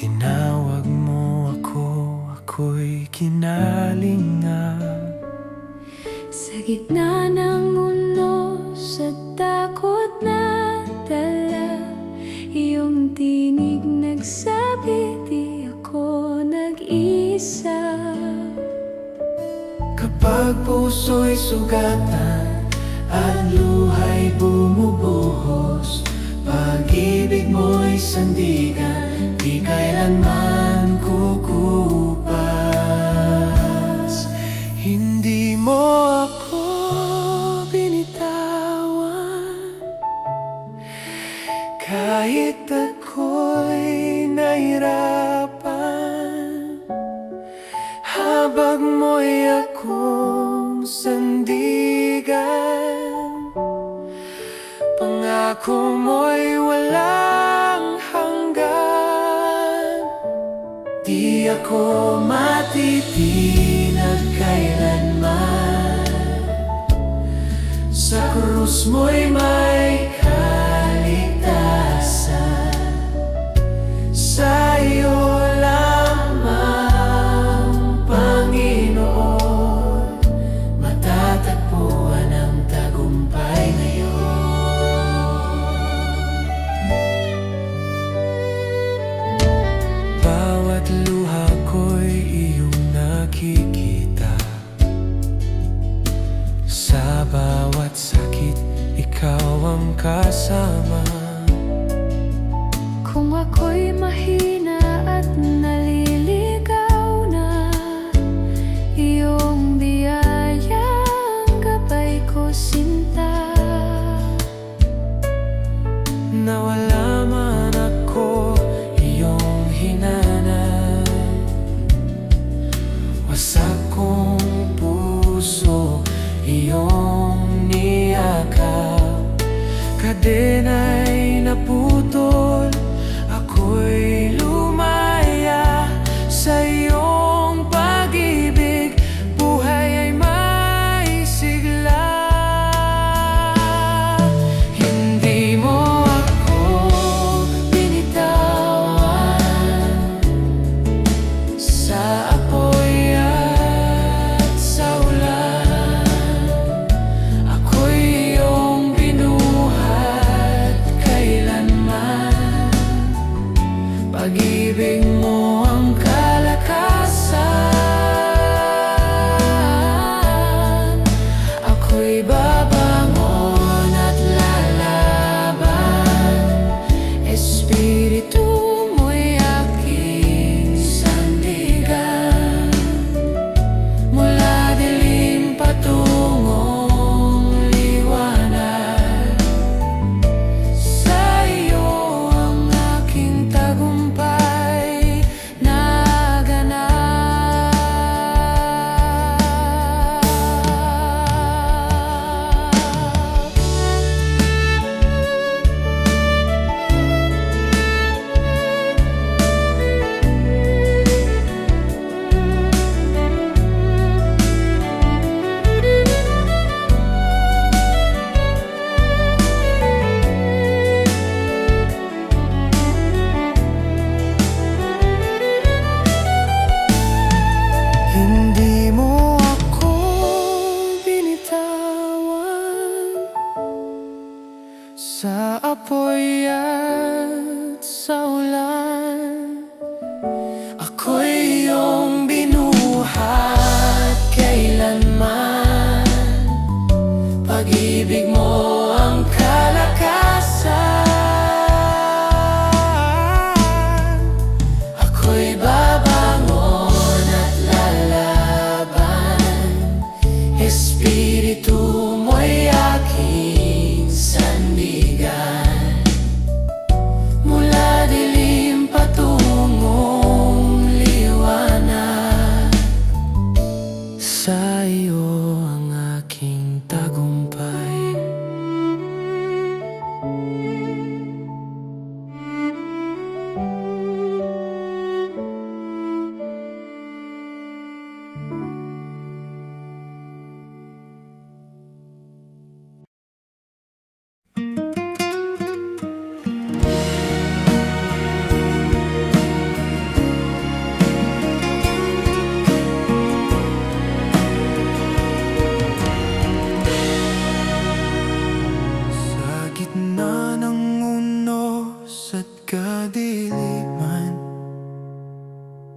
Tinawag mo ako, ako'y kinalinga. Sa gitna ng mundo, sa takot na dala, iyong tinig nagsabi, di ako nag-isa. Kapag puso'y sugatan at luha'y bumubuhos, pag-ibig mo'y sandigan, di kailanman kukupas. Hindi mo ako binitawan, kahit ako'y nahirapan. Habag mo'y akong sandigan, pangako mo'y walang hanggan. Di ako matitinag kailanman, sa krus mo'y may kaligtasan. Sa iyo lamang, Panginoon, matatagpuan ang tagumpay ngayon. Bawat luha ko'y iyong nakikita, sa bawat sakit, ikaw ang kasama. Kung ako'y mahina at naliligaw na, iyong biyayang gabay ko sinta. Nawala man ako, iyong hinanap. Wasak kong puso, iyong niyakap. Kadena'y naputol, ako'y lumaya sa iyong pag-ibig. Buhay ay may sigla. Hindi mo ako binitawan, sa apoy at sa ulan. Ako'y iyong binuhat kailanman. Pag-ibig mo ang kalakasan. Ako'y babangon at lalaban. Espiritu mo'y aking sandigan, mula dilim patungong liwanag. Sa iyo ang aking tagumpay,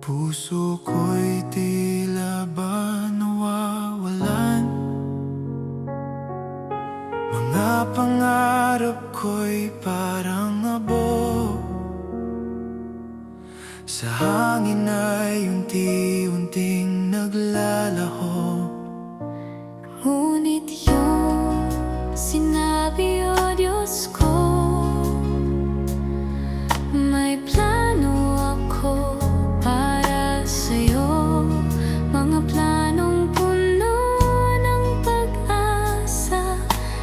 puso ko'y tila ba nawawalan. Mga pangarap ko'y parang abo, sa hangin ay unti-unting naglalaho. Ngunit yung sinabi, o Diyos ko, may plano ako para sa'yo. Mga planong puno ng pag-asa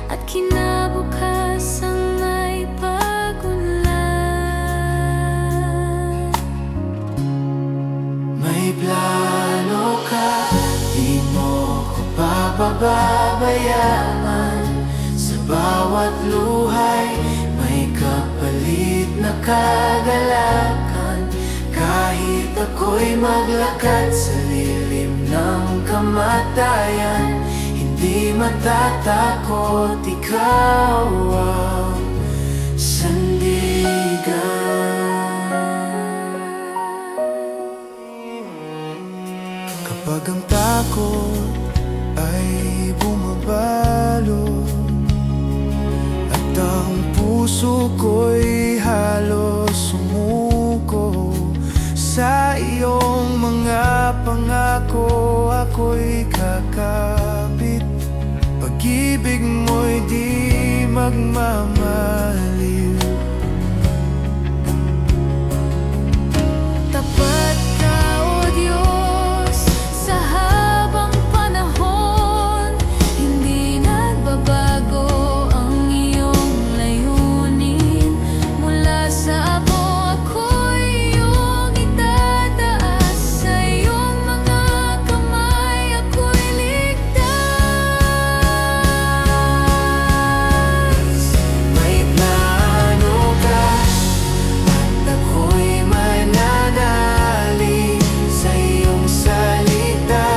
at kinabukasang may pag-unlad. May plano ka, di mo ko pababayaan. Sa bawat luhay, may kapalit na kagalakan. Kahit ako'y maglakad sa lilim ng kamatayan, hindi matatakot, ikaw ang sandigan. Kapag ang takot ay bumabalo at ang puso ko'y halos sumuko, sa iyong mga pangako ako'y kakapit. Pag-ibig mo'y di magmamaliw. Tapat ka, o Diyos, sa habang panahon. Hindi nagbabago ang iyong layunin. Mula sa abo ako'y iyong itataas. Sa iyong mga kamay ako'y ligtas. May plano ka at ako'y mananalig sa iyong salita.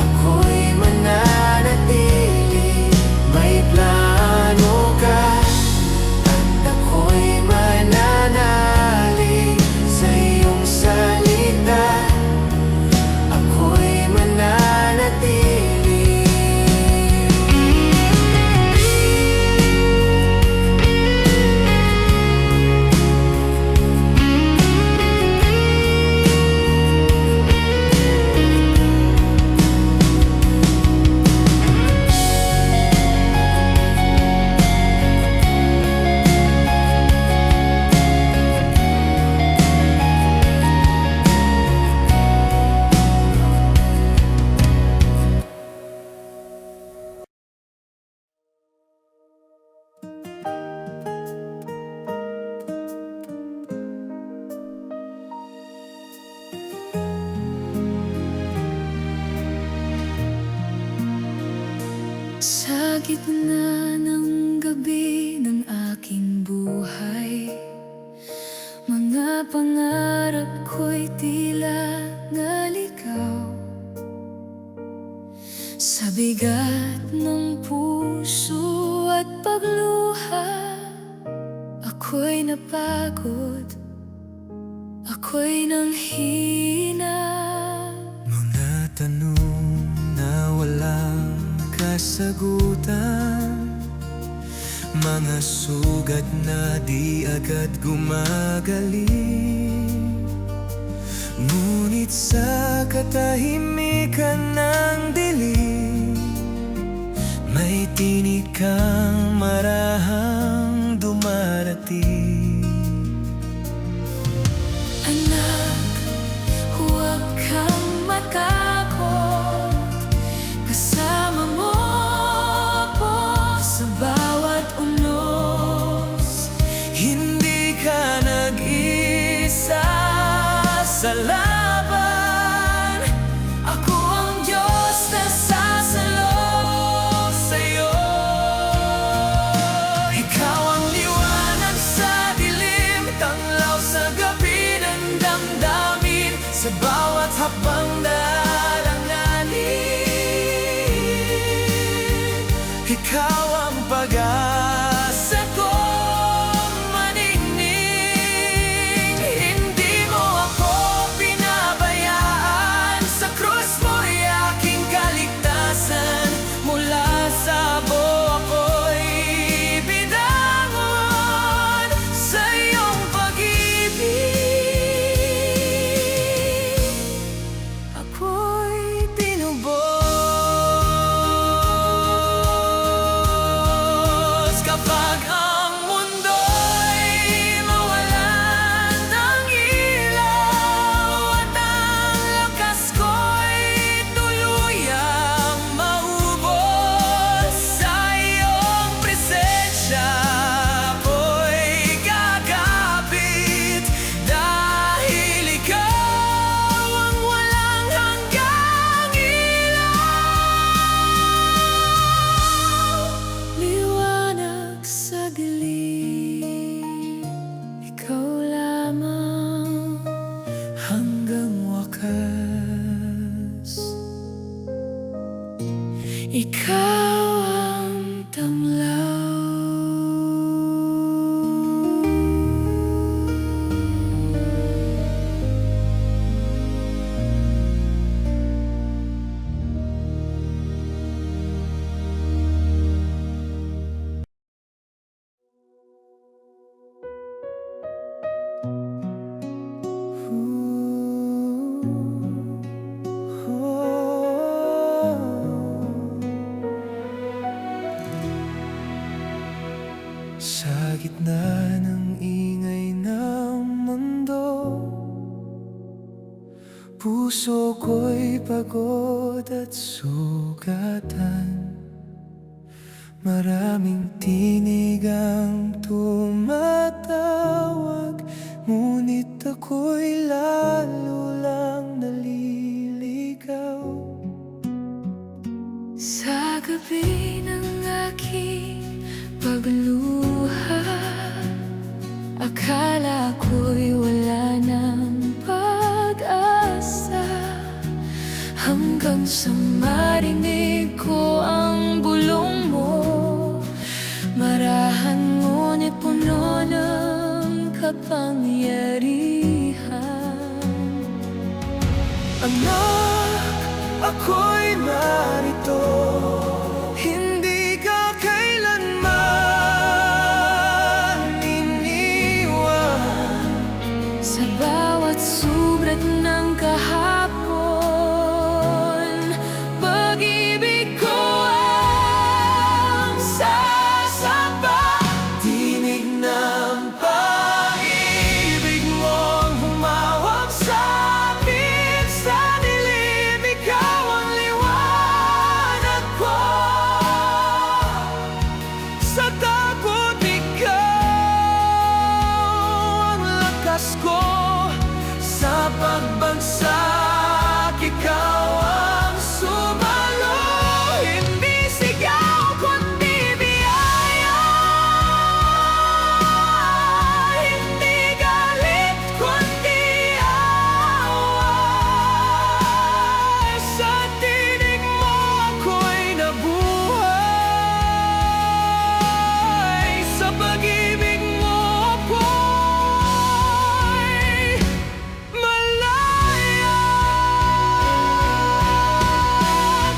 Ako'y mananatili. May plano ka at ako'y mananalig sa iyong salita. Ako'y mananatili. Sa gitna ng gabi ng aking buhay, mga pangarap ko'y tila naligaw. Sa bigat ng puso at pagluha, ako'y napagod, ako'y nanghina. Mga tanong na walang kasagutan, mga sugat na di agad gumagaling. Ngunit sa katahimikan ng dilim, may tinig kang marahang dumarating. Anak, huwag kang matakot. Kasama mo ako sa bawat unos. Hindi ka nag-isa sa laban. Ako ang Diyos na sasalo sa'yo. Ikaw ang liwanag sa dilim, tanglaw sa gabi ng damdamin. Sa bawat hakbang daranganin, ikaw ang pag-asa ko maningning. Hindi mo ako ikaw ang tamlaw. Sa gitna ng ingay ng mundo, puso ko'y pagod at sugatan. Maraming tinig ang tumatawag, ngunit ako'y lalo lang naliligaw. Sa gabi ng aking pagluha, akala ko'y wala ng pag-asa, hanggang sa marinig ko ang bulong mo. Marahan ngunit puno ng kapangyarihan. Anak, ako'y narito, hindi ka kailanman iniwan. Sa bawat sugat ng kahapon, pag-ibig ko ang sasamba. Tinig ng pag-ibig mong humawak sa akin. Sa dilim, ikaw ang liwanag ko. Sa takot, ikaw ang lakas ko. Sa pagbagsak, ikaw ang sumalo. Hindi sigaw, kundi biyaya. Hindi galit, kundi awa. Sa tinig mo ako'y nabuhay. Sa pag-ibig mo ako'y malaya.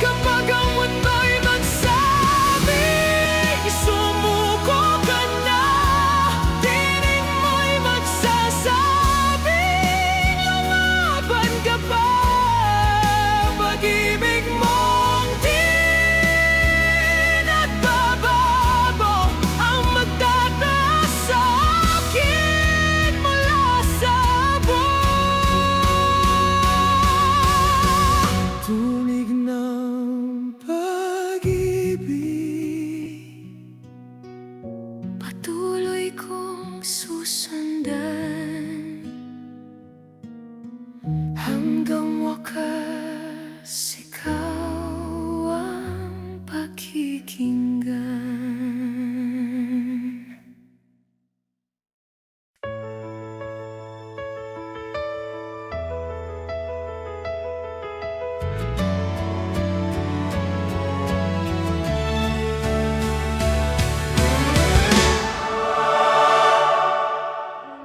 Kapag ang mundo'y magsabi, sumuko ka na. Tinig mo'y magsasabi, lumaban ka pa. Pag-ibig mong di nagbabago, ang magtataas sa akin mula sa buwan. Tulig ng pag-ibig, Patuloy kong susundan, hanggang wakas ikaw ang pakikinggan.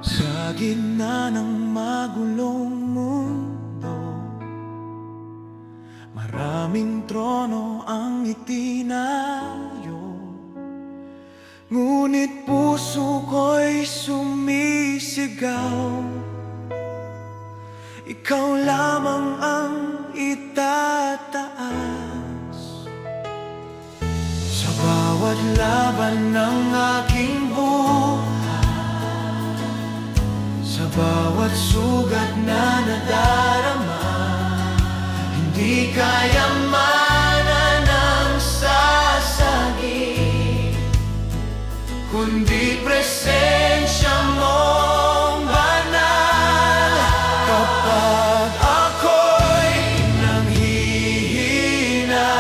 sa gitna ng magulong mundo, maraming trono ang itinayo, ngunit puso ko'y sumisigaw. Ikaw lamang ang itataas. Sa bawat laban ng aking buhay, sa bawat sugat na nadarama, hindi kayamanan ng sasagi, kundi presensya mong banal. Kapag ako'y nanghihina,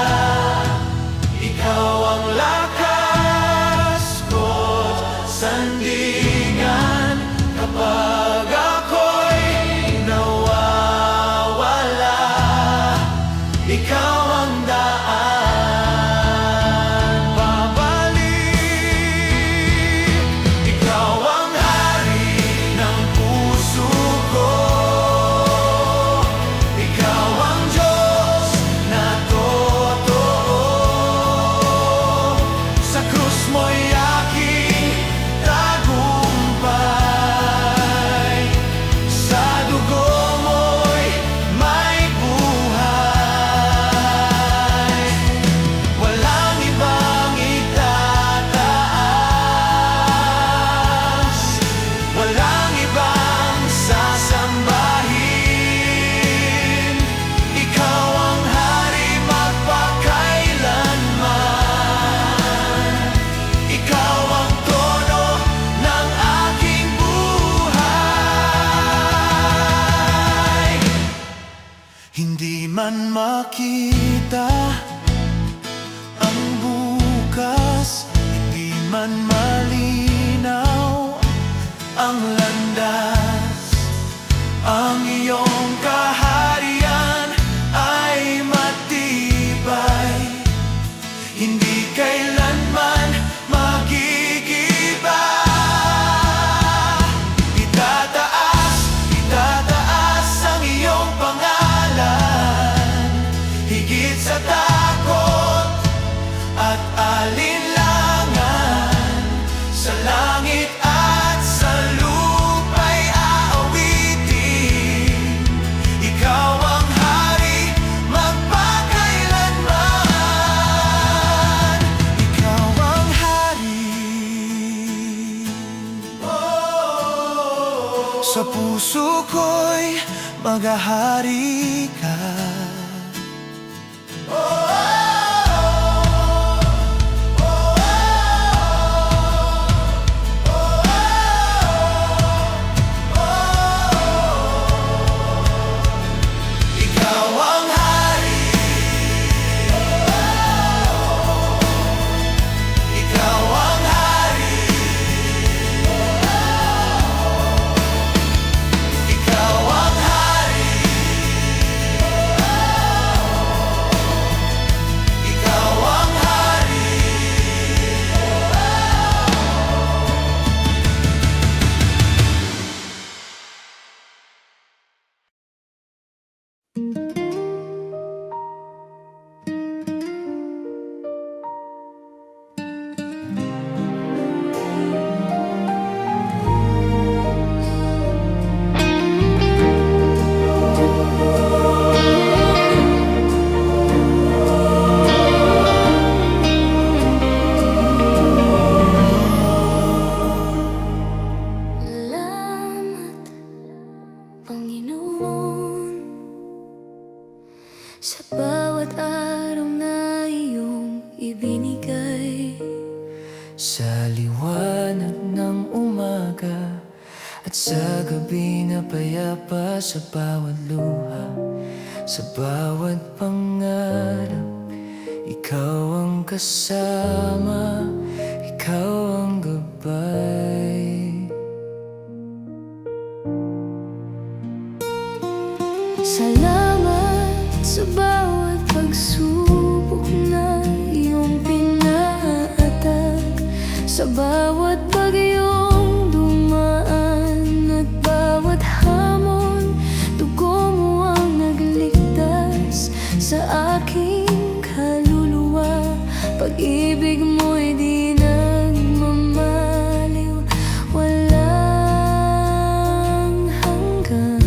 ikaw ang lakas ko't sandigan. Kapag ako'y nawawala, ikaw ang daan. man makita ang bukas, hindi man malinaw ang landas, ang iyong kaharian ay matibay, hindi kailanman magigiba. Itataas ang iyong pangalan, higit sa takot at alinlangan. Sa langit at sa lupa'y aawitin, ikaw ang hari magpakailanman. Ikaw ang hari. Sa puso ko'y maghahari ka. Ikaw ang hari. Ikaw ang hari. Ikaw ang hari. Ikaw ang hari. Salamat, Panginoon, sa bawat araw na iyong ibinigay. Sa liwanag ng umaga at sa gabi na payapa, sa bawat luha, sa bawat pangarap, ikaw ang kasama, ikaw ang gabay. Salamat sa bawat pagsubok na iyong pinaatag, sa bawat bagyong dumaan at bawat hamon. Dugo mo ang nagligtas sa aking kaluluwa. Pag-ibig mo'y di nagmamaliw, walang hanggan.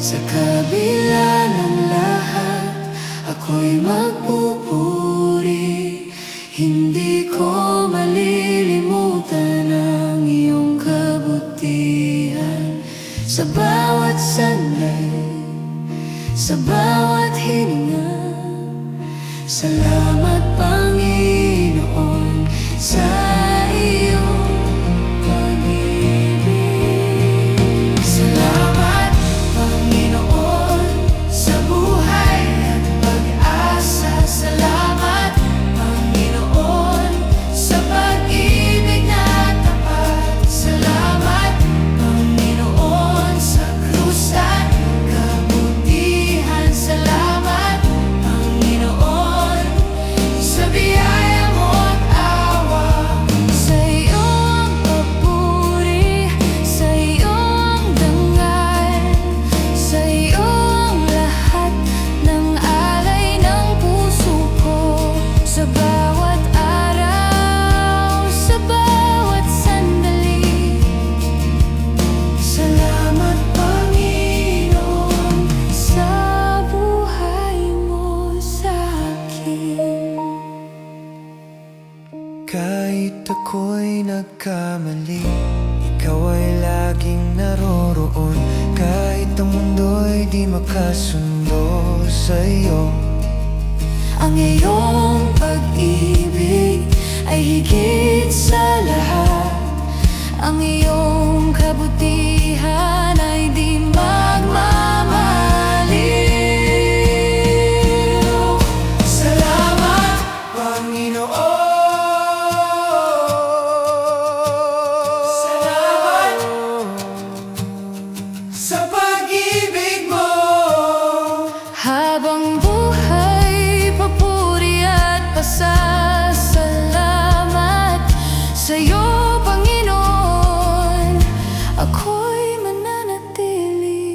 Sa kabila ng lahat, ako'y magpupuri. Hindi ko malilimutan ang iyong kabutihan. Sa bawat sandali, sa bawat hininga. Salamat, Panginoon, sa iyong pag-ibig. Salamat, Panginoon, sa buhay at pag-asa. Salamat, Panginoon, sa pag-ibig na tapat. Salamat, Panginoon, sa krus at kabutihan. Salamat, Panginoon, sa biyaya mo at awa. Sa iyo ang papuri, sa iyo ang dangal, sa iyo ang lahat ng alay ng puso ko. Sa bawat araw, sa bawat sandali. Salamat, Panginoon, sa buhay mo sa akin. Kahit ako'y nagkamali, ikaw ay laging naroroon. Kahit ang mundo'y di makasundo sa'yo, Ang iyong pag-ibig ay higit sa lahat. Ang iyong kabutihan ay di magmamaliw. sa pag-ibig mo. Habang buhay, papuri at pasasalamat sa'yo, Panginoon. Ako'y mananatili.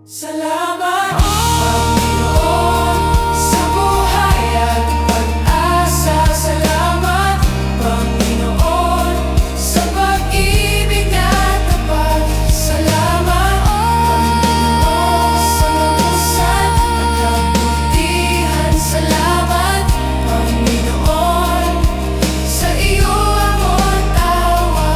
Salamat, Panginoon, sa buhay at pag-asa. Salamat, Panginoon, sa pag-ibig na tapat. Salamat, Panginoon, sa lubusan at kabutihan. Salamat, Panginoon, sa iyo ako't tawa.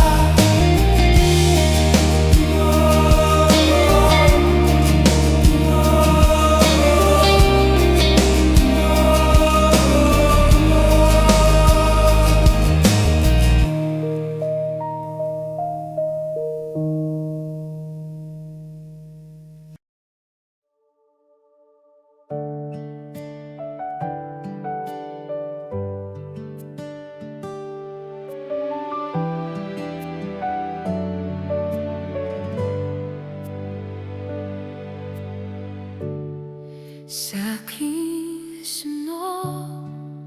Sa aking sunod,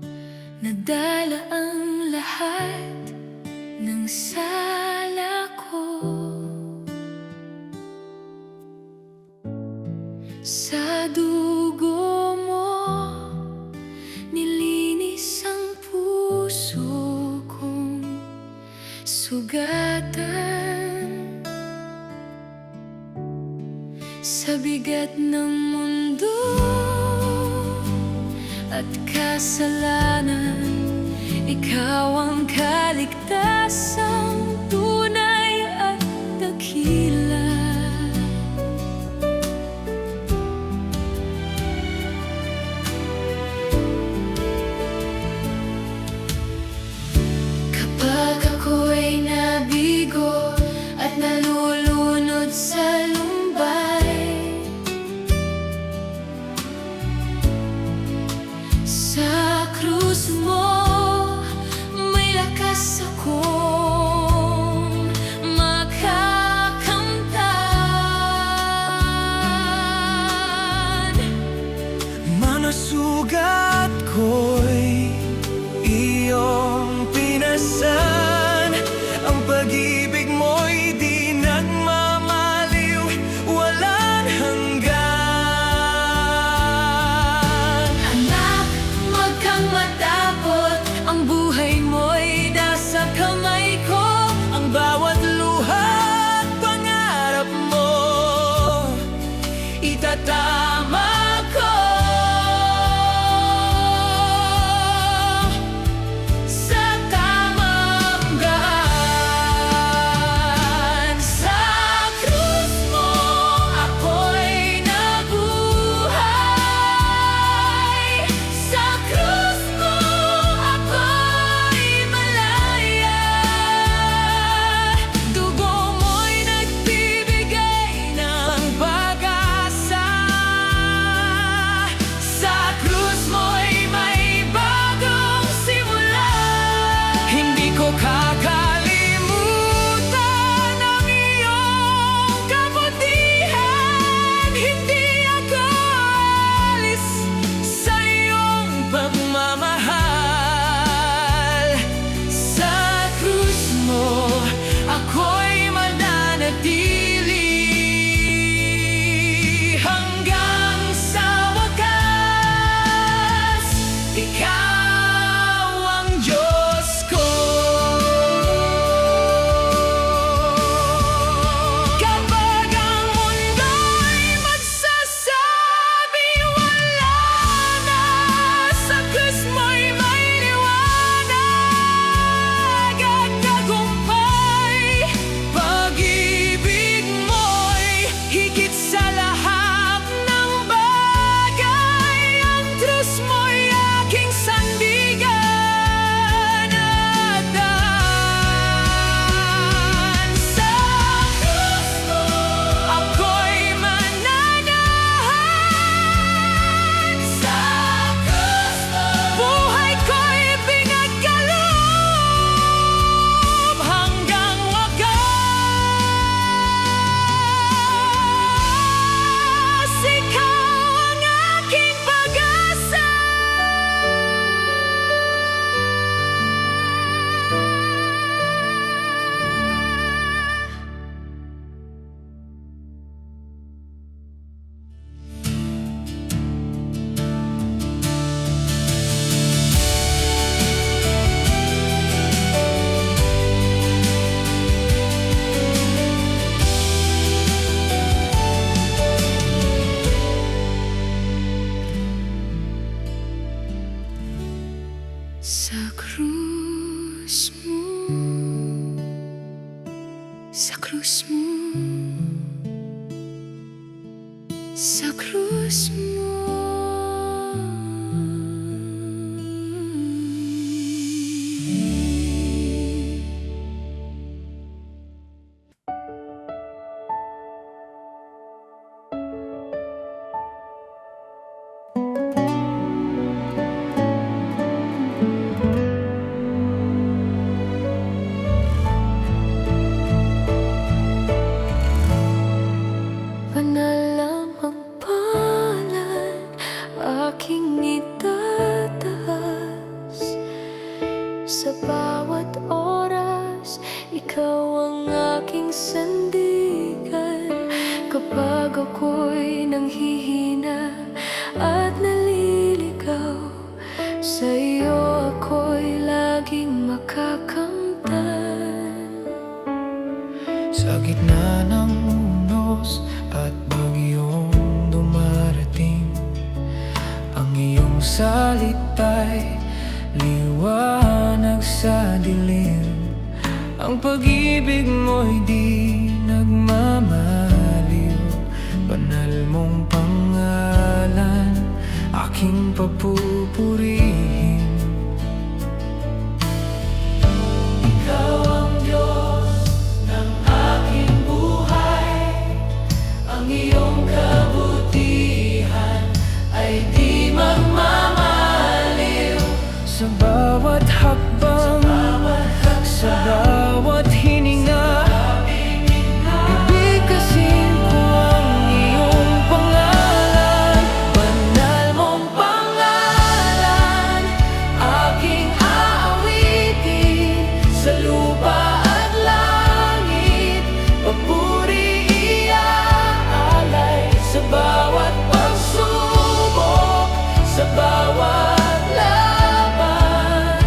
nadala ang lahat ng sala ko. Sa dugo mo, nilinis ang puso kong sugatan. Sa bigat ng mundo at kasalanan, ikaw ang kaligtasang tunay at dakila. Kapag ako'y nabigo at nalulunod sa lumbay, sa krus mo may lakas akong makakamtan. Mga sugat ko'y iyong pinasan, ang pag-ibig mo'y di mo, sa krus mo. Panalamang palad aking itataas. Sa bawat oras, ikaw ang aking sandigan. Kapag ako'y nanghihina at naliligaw, sa iyo ako'y laging makakamtan. Sa gitna ng unos at bagyong dumarating, ang iyong salita'y liwanag sa dilim. Ang pag-ibig mo'y di nagmamaliw. Banal mong pangalan, aking papupurihin. Ikaw ang Diyos ng aking buhay. Ang iyong kabutihan ay di magmamaliw. Sa bawat hakbang, sa bawat hininga, bibigkasin ko ang iyong pangalan. Banal mong pangalan, aking aawitin. Sa lupa at langit, papuri iaalay. Sa bawat pagsubok, sa bawat laban,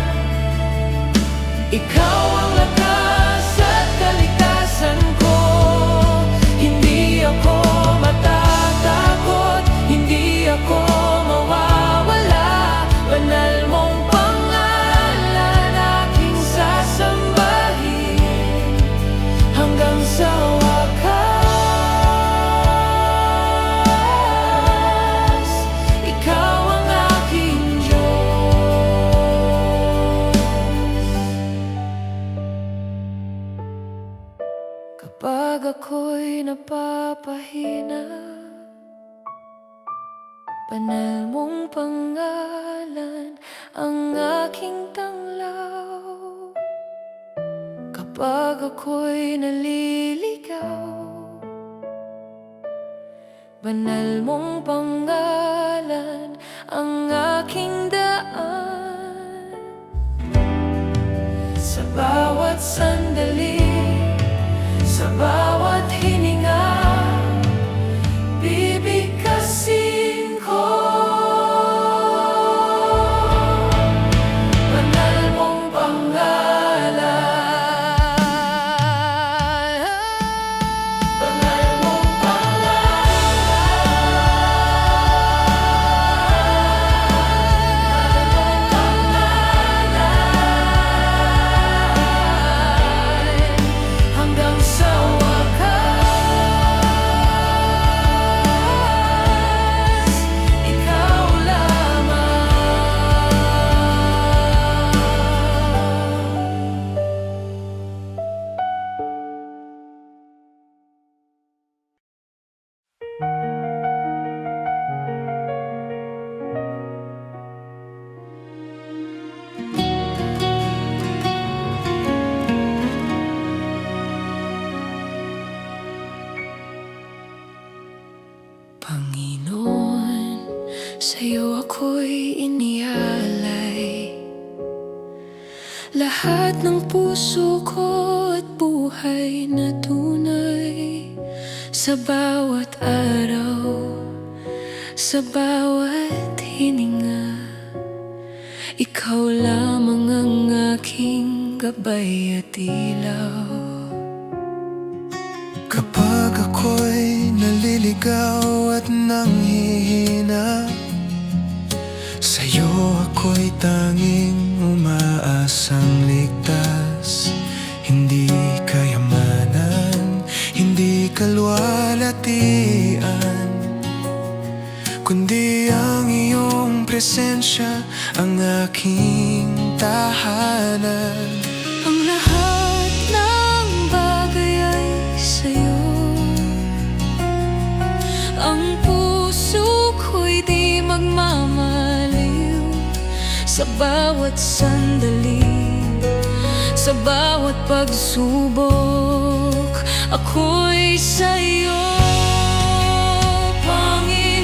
ikaw ang lakas at kalikasan ko. Hindi ako matatakot, hindi ako mawawala. Banal mong pangalan, aking sasambahin hanggang sa wakas. Ikaw ang aking Diyos. Kapag ako'y napapahina, banal mong pangalan ang aking tanglaw. Kapag ako'y naliligaw, banal mong pangalan ang aking daan. Sa bawat sandali, sa bawat hininga, bibigkasin ko. Banal mong pangalan, banal mong pangalan, hanggang sa wakas. Ikaw lamang. Panginoon, sa'yo ako'y inialay lahat ng puso ko at buhay na tunay. Sa bawat araw, sa bawat hininga, ikaw lamang ang aking gabay at ilaw. Kapag ako'y naliligaw at nanghihina, sa'yo ako'y tanging umaasang ligtas. Hindi kayamanan, kalwalatian, kundi ang iyong presensya ang aking tahanan. Ang lahat ng bagay ay sa'yo. Ang puso ko'y di magmamaliw sa bawat sandali, sa bawat pagsubok, ako'y sa'yo. Panginoon,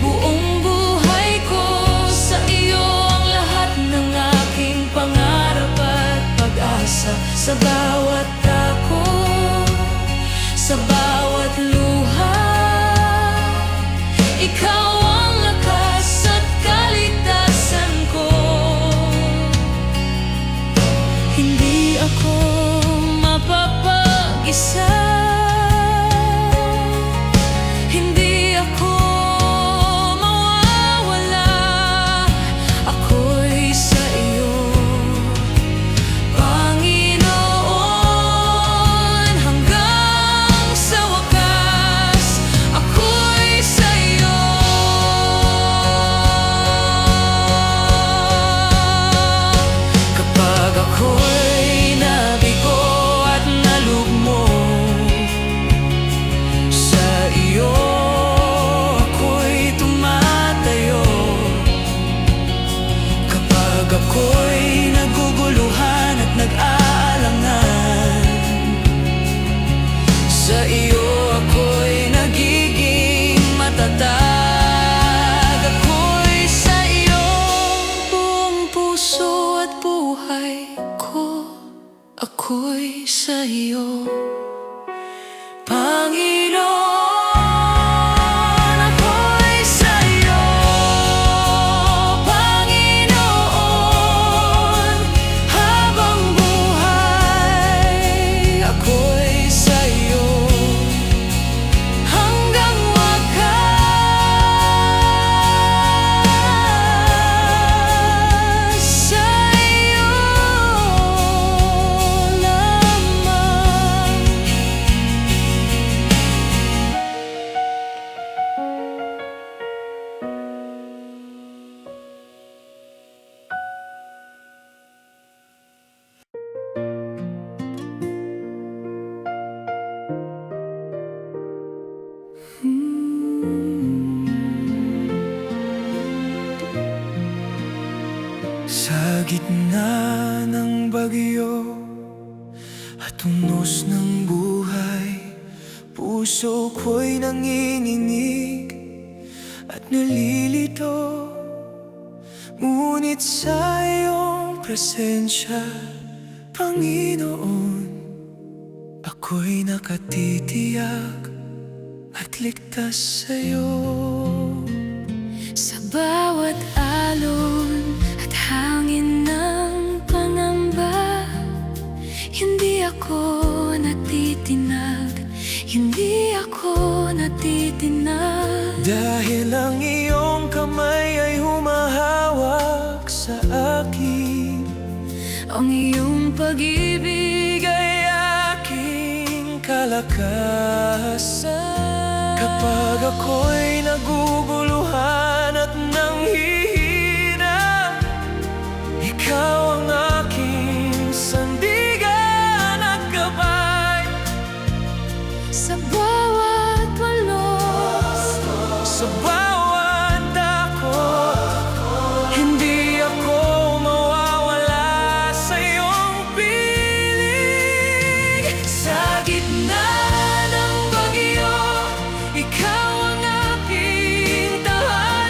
buong buhay ko sa iyo, ang lahat ng aking pangarap at pag-asa. Sa bawat tako, sa bawat luha, ikaw ang lakas at kaligtasan ko. Hindi ako mapapag-isa, hindi ako mawawala, ako'y sa iyo. Panginoon, hanggang sa wakas, ako'y sa iyo. Kapag ako'y nabigo at nalugmo, sa iyo ako'y tumatayo. Kapag ako'y naguguluhan at nag-aalangan, sa iyo ako'y nagiging matatag. Ako'y sa iyo, buong puso at buhay ko, ako'y sa iyo. Panginoon, ako'y sa iyo. Panginoon, habang buhay, ako'y sa iyo. Hanggang wakas, sa iyo lamang. Sa gitna ng bagyo at unos ng buhay, puso ko'y nanginginig at nalilito. Ngunit sa iyong presensya, Panginoon, ako'y nakatitiyak at ligtas sa iyo. Sa bawat alon at hangin ng pangamba, hindi ako natitinag, hindi ako natitinag. Dahil ang iyong kamay ay humahawak sa akin, Ang iyong pag-ibig ay aking kalakasan. Kapag ako'y naguguluhan at nanghihina, ikaw ang aking sandigan at gabay. sa bawat walos, Sa bawat dakot, hindi ako mawawala sa iyong piling. Sa gitna ng bagyo, ikaw ang aking tahanan.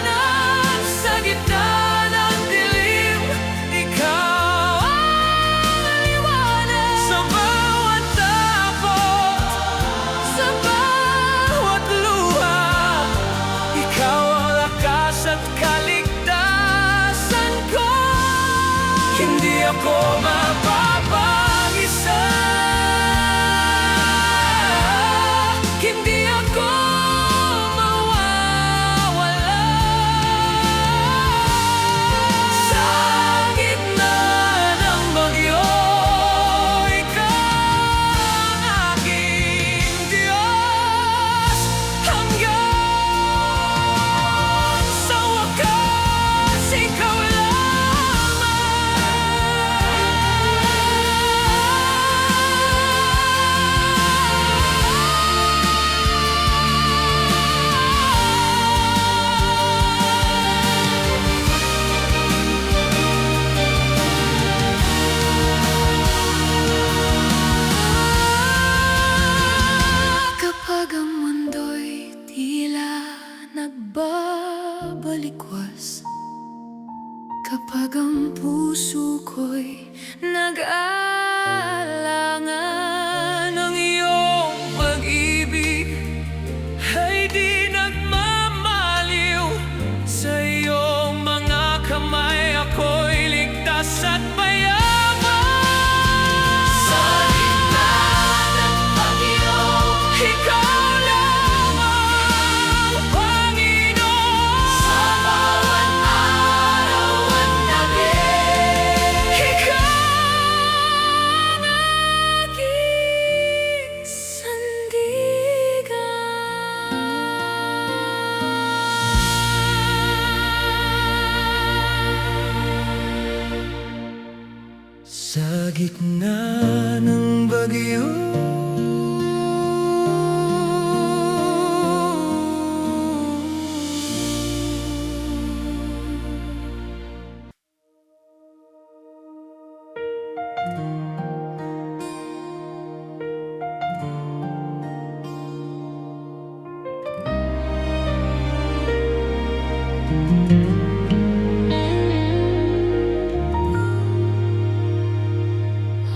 iyo.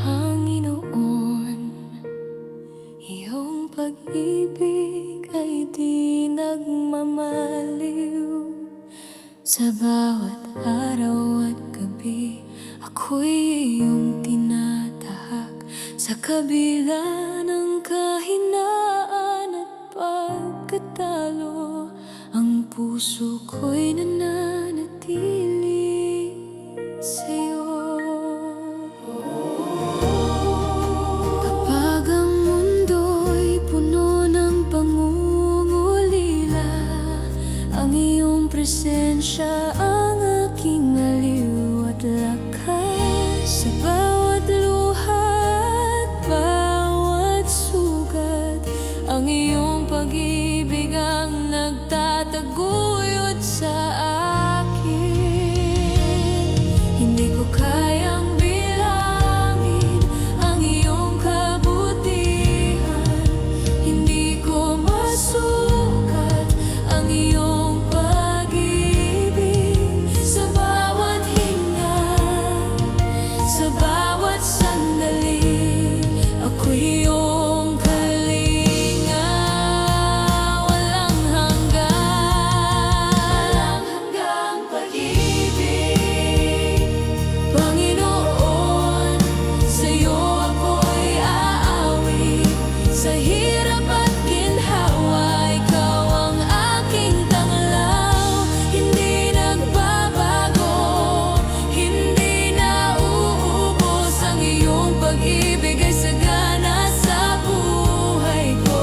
Panginoon, iyong pag-ibig ay di nagmamaliw. Sa bawat araw at gabi, ako'y iyong tinatahak. Sa kabila ng kahinaan at pagkatalo, ang puso ko'y nananatili sa'yo. Kapag ang mundo'y puno ng pangungulila, ang iyong presensya ang aking aliw at lakas. Sa bawat luha at bawat sugat, ang iyong pag-ibig ang nagtataguyod sa akin. Hindi ko kayang bilangin ang iyong kabutihan, hindi ko masukat ang iyong pag-ibig. Sa bawat hinga, sa bawat sandali, ako'y iyong kalinga. Walang hanggang pag-ibig, Panginoon, sa'yo ako'y aawi. Sa hirap at ginhawa, ikaw ang aking tanglaw. Hindi nagbabago, hindi nauubos, ang iyong pag-ibig ay sagana sa buhay ko.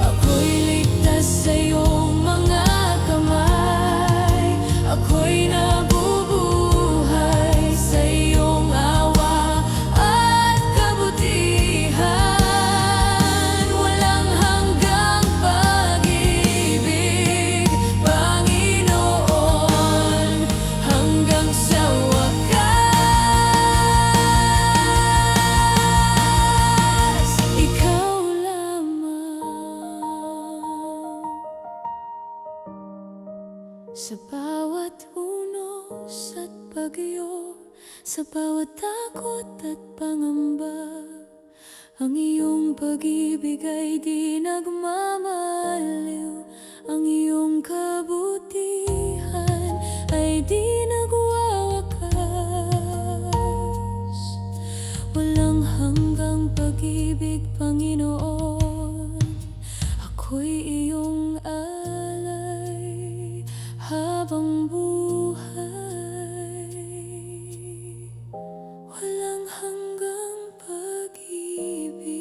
Ako'y ligtas sa iyong mga kamay, ako'y nabubuhay sa iyong awa at kabutihan. Walang hanggang pag-ibig, Panginoon, hanggang sa wakas, ikaw lamang. Sa bawat unos at bagyo, sa bawat takot at pangamba, ang iyong pag-ibig ay di nagmamaliw. Ang iyong kabutihan ay di nagwawakas. Walang hanggang pag-ibig, Panginoon, ako'y iyong alay habang buhay. Walang hanggang pag-ibig,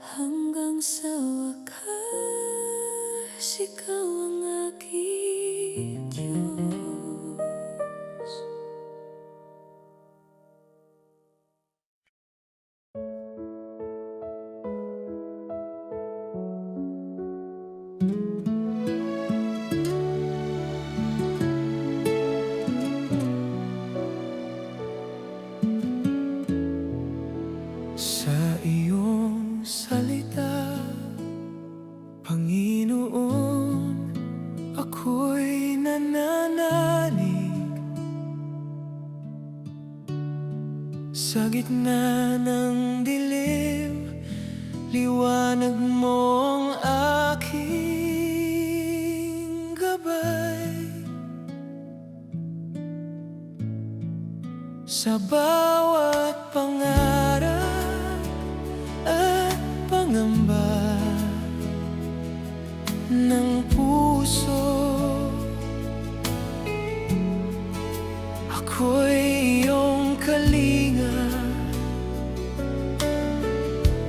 hanggang sa wakas, ikaw ang aking Diyos. Sa iyong salita, Panginoon, ako'y nananalig. Sa gitna ng dilim, liwanag mong aking gabay. Sa bawat pangarap at pangamba ng puso, ako'y iyong kalinga.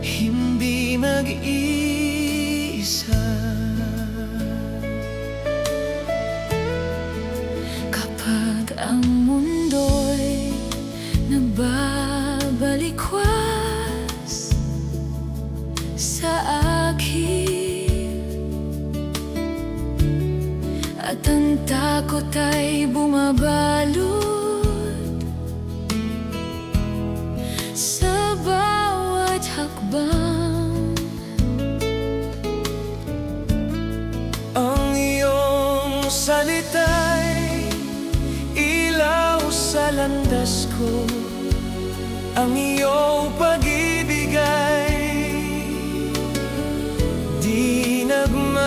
Hindi mag-iisa. Kapag ang mundo'y nagbabalikwas sa akin, at ang takot ay bumabalot sa bawat hakbang. Ang iyong salita'y ilaw sa landas ko, ang iyong pag-ibig ay di nagmamaliw.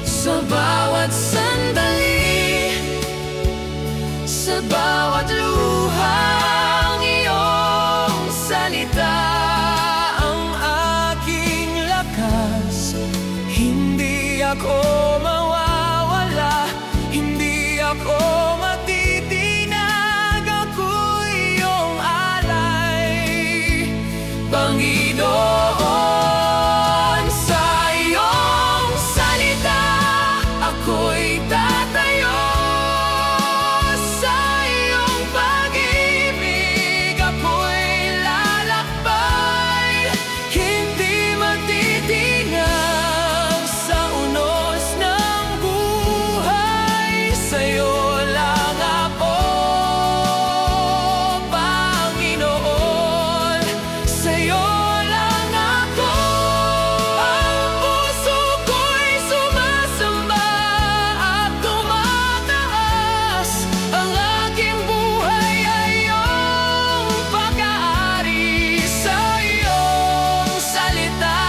Sa bawat sandali, sa bawat luha, ang iyong salita ang aking lakas. Hindi ako mawawala, hindi ako matitinag, ako'y iyong alay, Panginoon. Sa iyong salita ako'y tatayo, sa iyong pag-ibig ako'y lalakbay. Hindi matitinag sa unos ng buhay, sa'yo lang ako, Panginoon. Sa'yo lang ako. Ang puso ko'y sumasamba at tumataas. Ang aking buhay ay iyong pag-aari. Sa iyong salita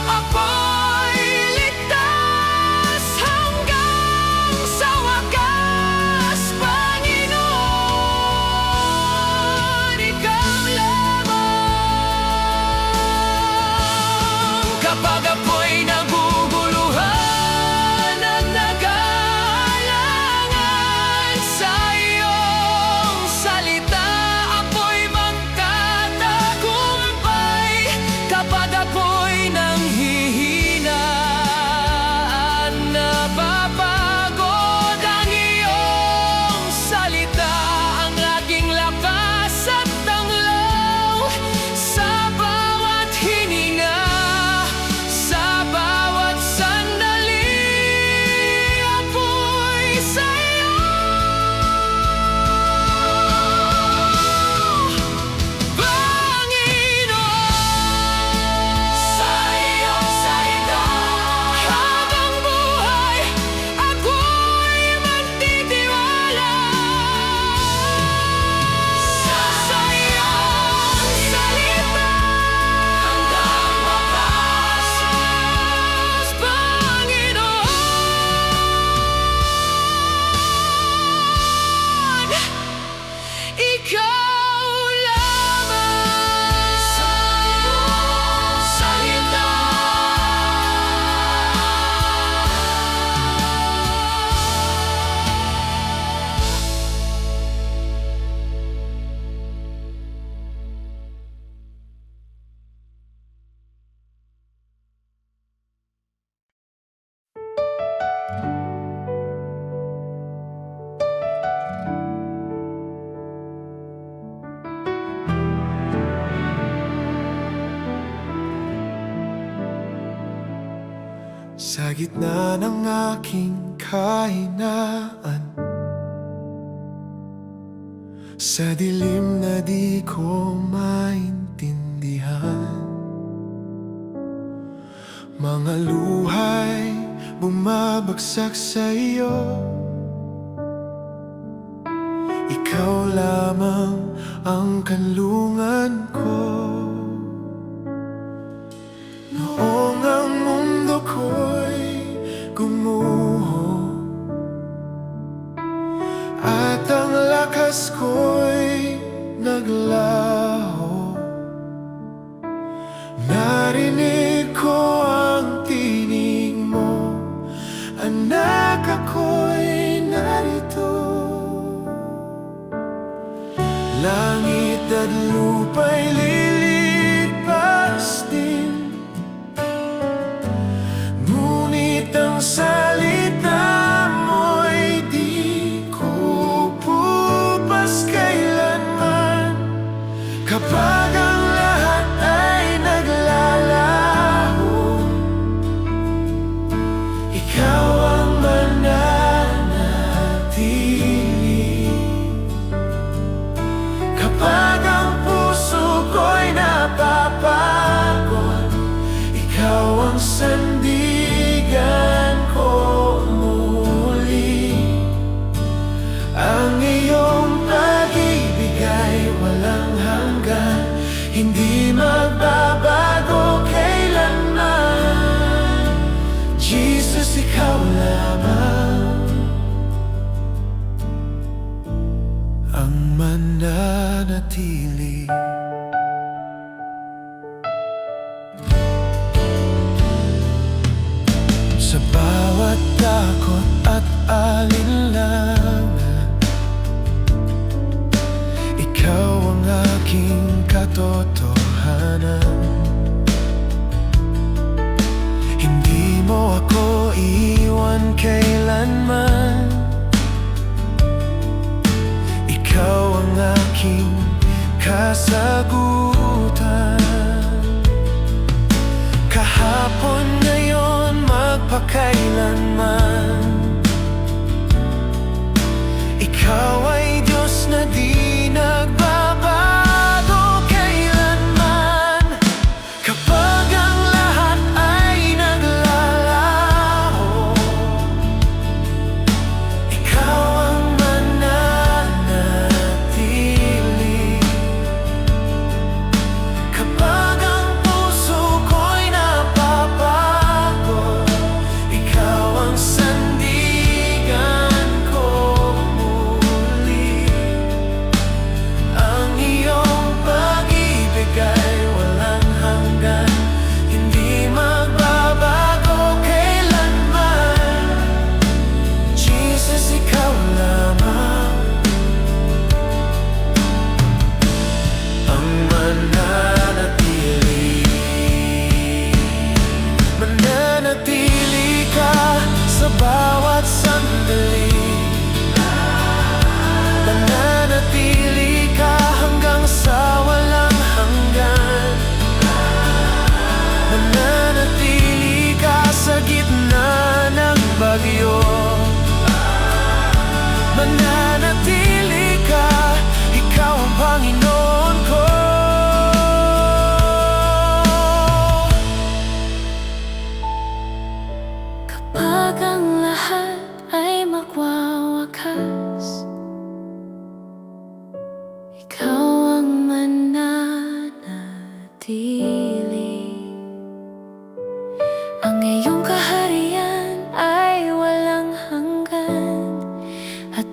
ako'y ligtas hanggang sa wakas, Panginoon. Ikaw lamang. Kapag ako'y naguguluhan at nag-aalangan, sa iyong salita ako'y magtatagumpay. Kapag ako'y nanghihina at napapagod, ang iyong salita ang aking lakas at tanglaw. Sa bawat hininga, sa bawat sandali, ako'y sa'yo, Panginoon. Sa iyong salita habang buhay ako'y magtitiwala. Sa iyong salita hanggang wakas, Panginoon. Ikaw lamang. Sa iyong salita Sa gitna ng aking kahinaan, sa dilim na di ko maintindihan, mga luhay bumabagsak sa iyo. Ikaw lamang ang kanlungan ko. Noong ang mundo ko'y gumuho at ang lakas ko'y naglaho, narinig ko ang tinig mo, anak, ako'y narito. Langit at lupa'y lilipas din, ngunit ang salita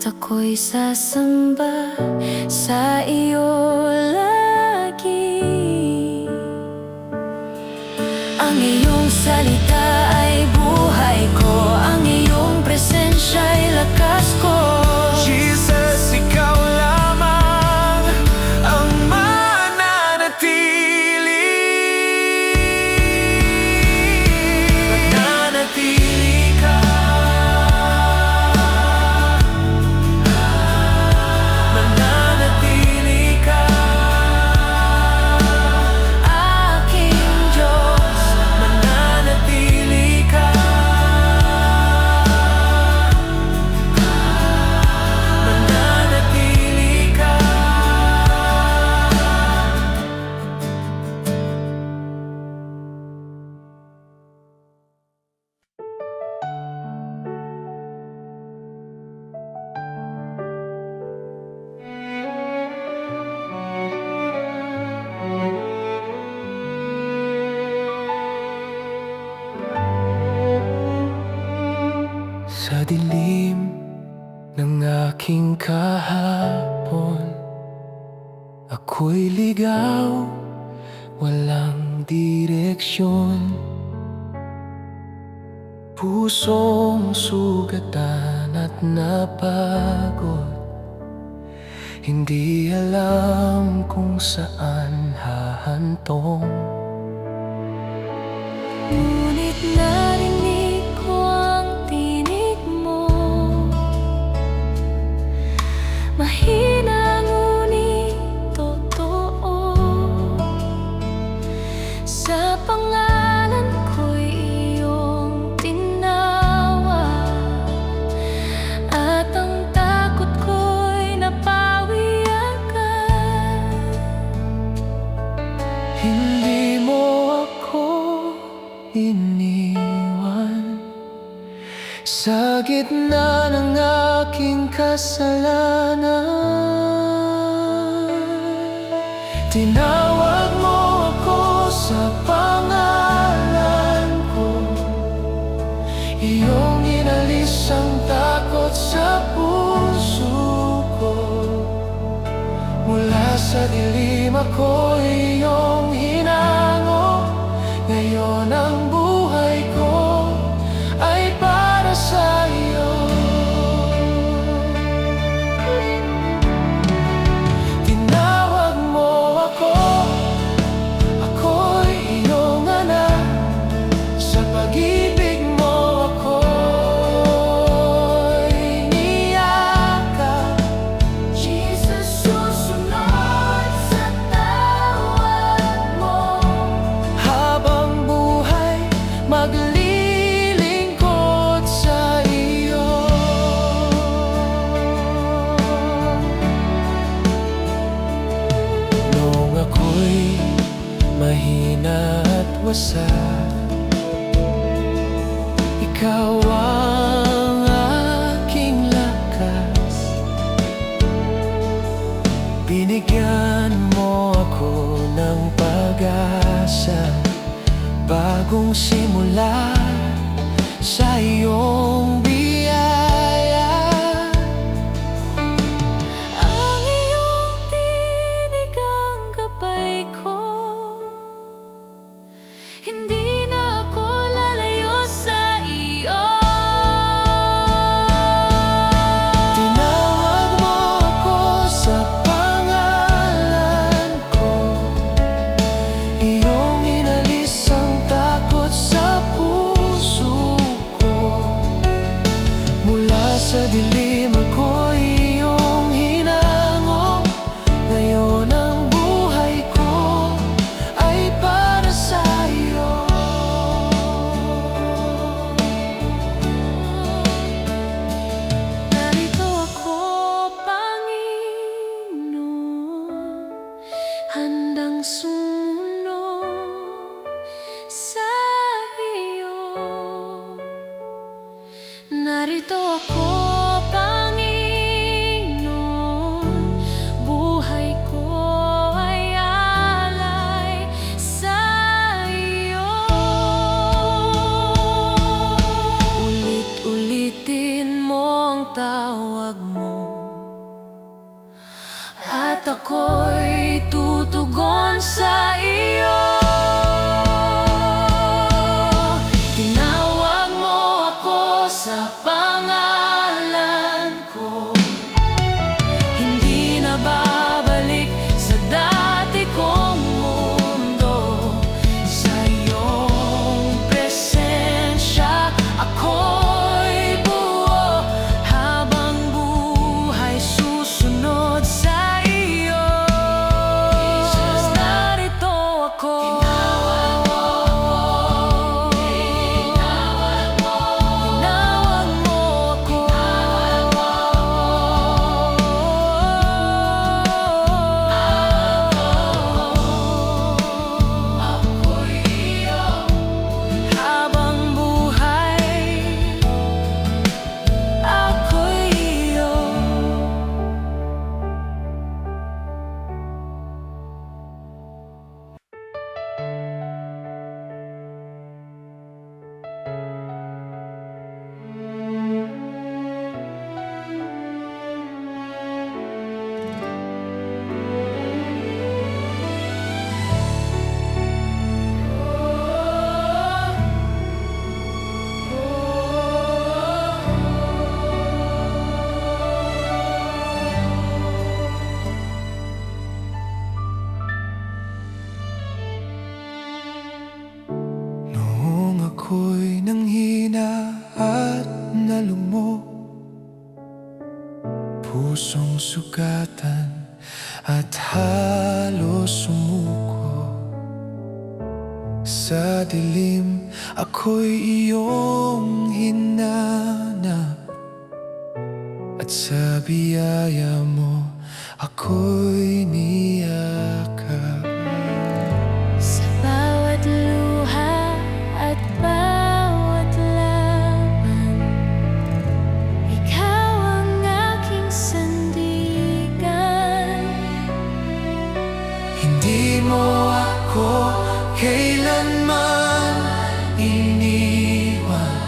ako'y sasamba sa iyo lagi. Ang iyong salita ay buhay ko, ang iyong presensya'y lakas ko. Jesus, ikaw lamang ang mananatili. Mananatili ka. Mananatili ka. Aking Diyos, Mananatili ka. Mananatili ka. Sa dilim ng aking kahapon, ako'y ligaw, walang direksyon. Pusong sugatan at napagod, hindi alam kung saan hahantong. ngunit narinig ko ang tinig mo. Mahina ngunit totoo. Sa pangalan ko'y iyong tinawag, at ang takot ko'y napawi agad. Hindi mo ako iniwan sa gitna ng aking kasalanan. Tinawag mo ako sa pangalan ko, iyong inalis ang takot sa puso ko. Mula sa dilim ako iyong hinango. Ngayon ang buhay ko ay para sa iyo. Tinawag mo ako, ako'y iyong anak. Sa pag-ibig mo ako'y niyakap. Jesus, susunod sa tawag mo. Habang buhay, maglilingkod sa iyo. Noong ako'y mahina at wasak, ikaw ang aking lakas. Binigyan mo ako ng pag-asa, bagong simula sa iyong biyaya. Ang iyong tinig ang gabay ko, hindi na ako lalayo sa iyo. Tinawag mo ako sa pangalan ko, iyong inalis ang takot sa puso ko. Mula sa dilim ako'y iyong hinango. Ngayon ang buhay ko ay para sa iyo. Narito ako, Panginoon, handang sumunod sa iyo. Narito ako, Panginoon, buhay ko ay alay sa iyo. Ulit-ulitin mo ang tawag mo. at ako'y tutugon sa iyo. Tinawag mo ako sa pangalan ko, hindi na babalik sa dati kong mundo. Sa iyong presensya ako'y buo, habang buhay susunod sa iyo. Jesus, narito ako. Ako'y nanghina at nalumok, pusong sugatan at halos sumuko. Sa dilim ako'y iyong hinanap, at sa biyaya mo ako'y niyakap. Sa bawat luha at bawat laban, ikaw ang aking sandigan. Hindi mo ako kailanman iniwan,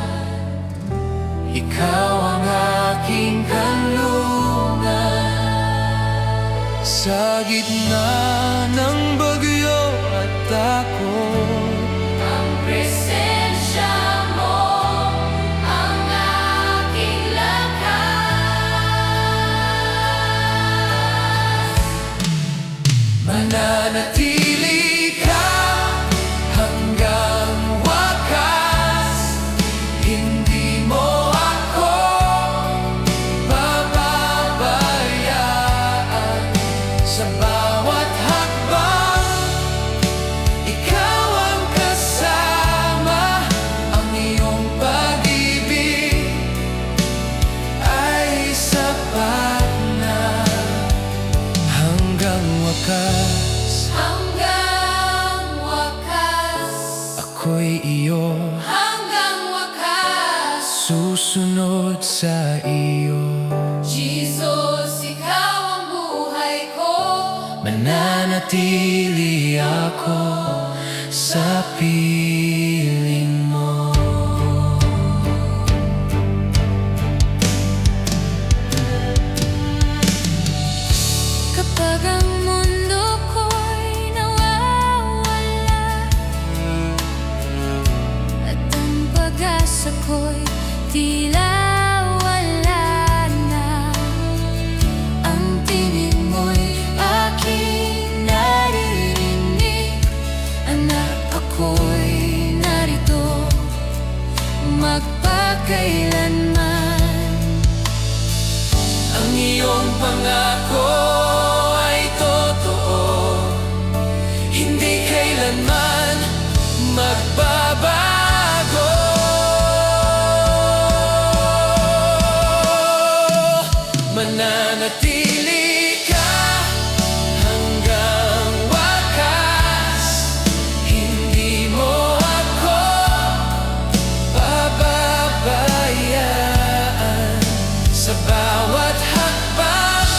ikaw ang aking kanlungan. Sa gitna ng bagyo at takot, Ang presensya mo ang aking lakas. mananatili ka hanggang wakas. Hindi mo ako pababayaan. Sa bawat hakbang, ikaw ang kasama. Ang iyong pag-ibig ay sapat na hanggang wakas. Hanggang wakas, Ako'y iyo, hanggang wakas. susunod sa iyo. Jesus, ikaw ang buhay ko. Mananatili ako sa piling mo. Kapag ang mundo ko'y nawawala at ang pag-asa ko'y tila wala na, ang tinig mo'y aking naririnig. Anak, ako'y narito magpakailanman. Ang iyong pangako ay totoo, hindi kailanman magbabago. Mananatili ka hanggang wakas. Hindi mo ako pababayaan. Sa bawat hakbang,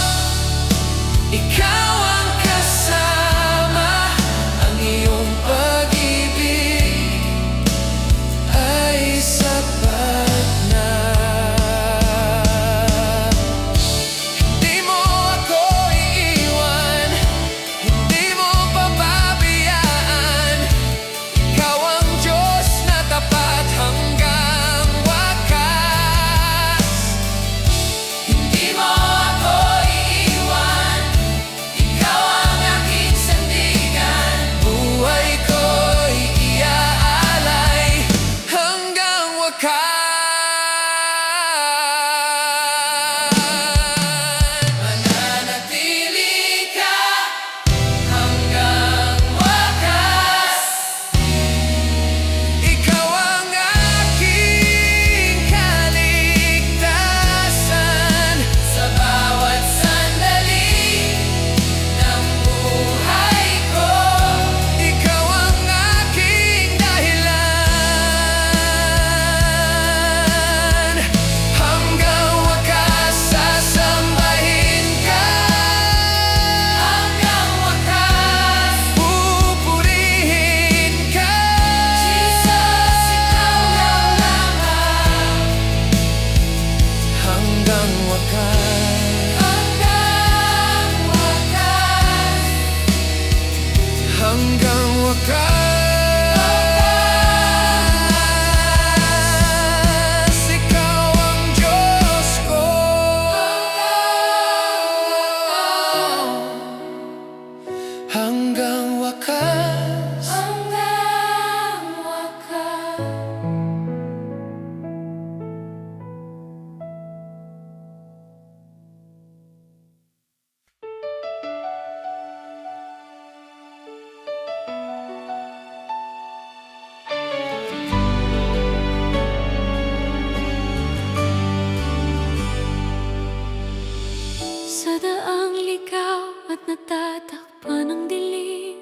hanggang wakas. Hanggang wakas. Hanggang wakas. Ikaw ang Diyos ko. Hanggang wakas. Hanggang wakas. Sa daang ligaw at natatakpan ng dilim,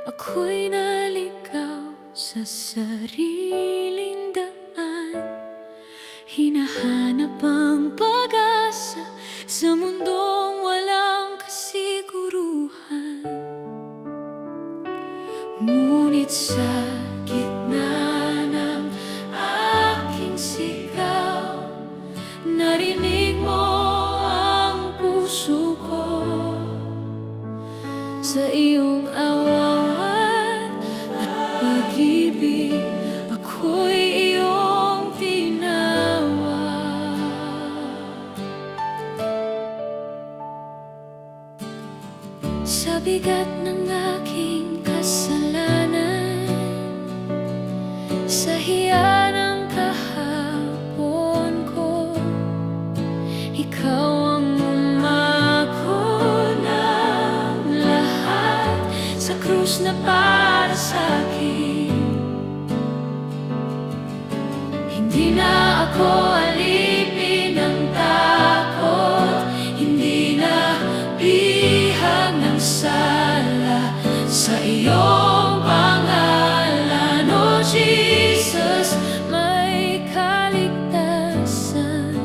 ako'y naligaw sa sariling daan. Hinahanap ang pag-asa sa mundong walang kasiguruhan. Ngunit sa gitna ng aking sigaw, narinig mo ang puso ko. Sa iyong awawan at pag-ibig, ako'y iyong tinawag. Sa bigat ng aking kasalanan, sa hiya ng kahapon ko, ikaw ang umako ng lahat sa krus na para sa'kin. Hindi na ako alipin ng takot, hindi na bihag ng sala. Sa iyong pangalan, oh Jesus, may kaligtasan.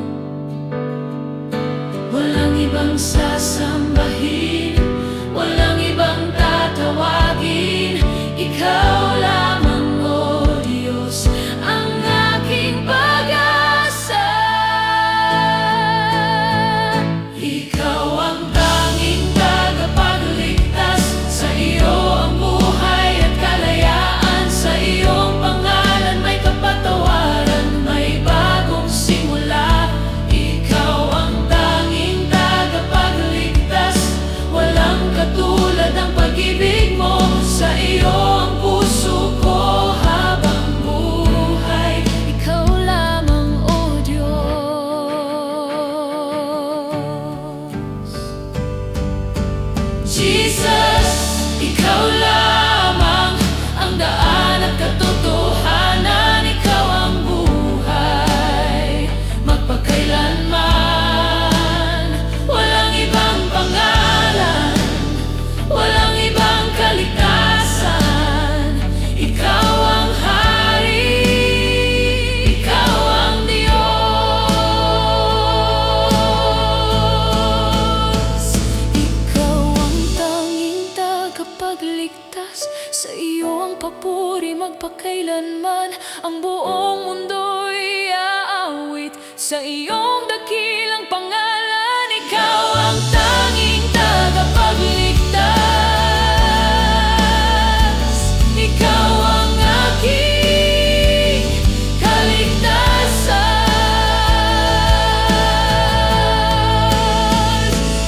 Walang ibang sasambahin, walang ibang tatawagin. Ikaw lamang, O Diyos, ang aking pag-asa. Ikaw ang tanging tagapagligtas. Sa iyo ang buhay at kalayaan. Sa iyong pangalan may kapatawaran, may bagong simula. Ikaw ang tanging tagapagligtas. Walang katulad ang pag-ibig mo. Sa iyo ang puso ko habang buhay. Ikaw lamang, O Diyos. Jesus, ikaw lamang ang daan at katotohanan. Ikaw ang buhay magpakailanman. Walang ibang pangalan, walang ibang kaligtasan. Ikaw ang hari, ikaw ang Diyos. Ikaw ang tanging tagapagligtas. Sa iyo ang papuri magpakailanman. Ang buong mundo'y aawit sa iyong dakilang pangalan. Ikaw ang tanging tagapagligtas. Ikaw ang aking kaligtasan.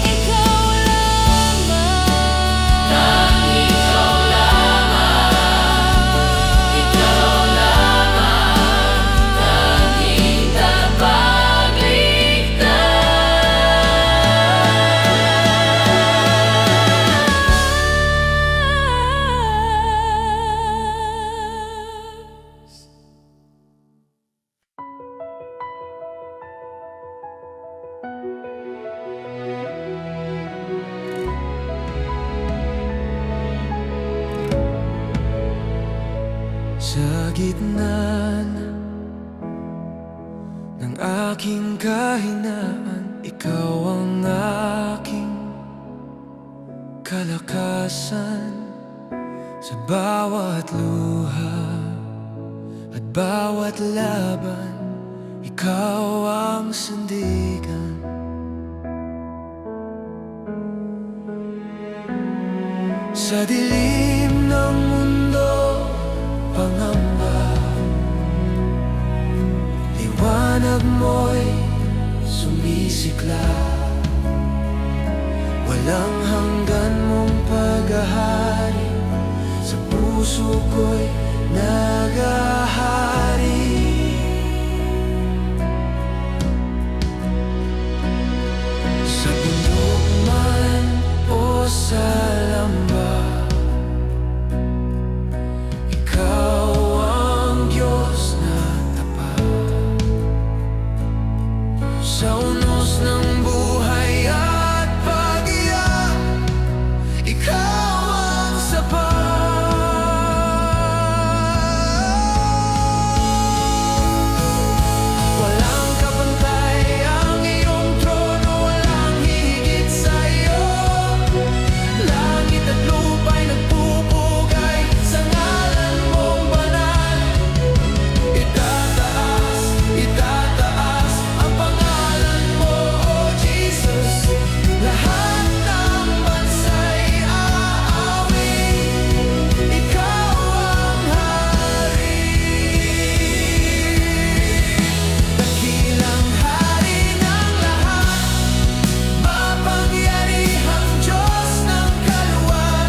Ikaw lamang, tanging ikaw lamang. Ikaw lamang, tanging tagapagligtas. Sa gitna ng aking kahinaan, ikaw ang aking kalakasan. Sa bawat luha at bawat laban, ikaw ang sandigan. Sa dilim ng mundo, pangamba, liwanag mo'y sumisiklab. Walang hanggan mong paghahari, sa puso ko'y naghahari. Sa bundok man o sa lamba, ikaw ang Diyos na tapat. Sa unos ng buhay at pag-iyak, ikaw ang sapat. Walang kapantay ang iyong trono, walang higit sa iyo. Langit at lupa'y nagpupugay sa ngalan mong banal. Itataas, itataas ang pangalan mo, O Jesus. Lahat ng bansa'y aawit, ikaw ang hari. Dakilang hari ng lahat, mapangyarihang Diyos ng kaluwan.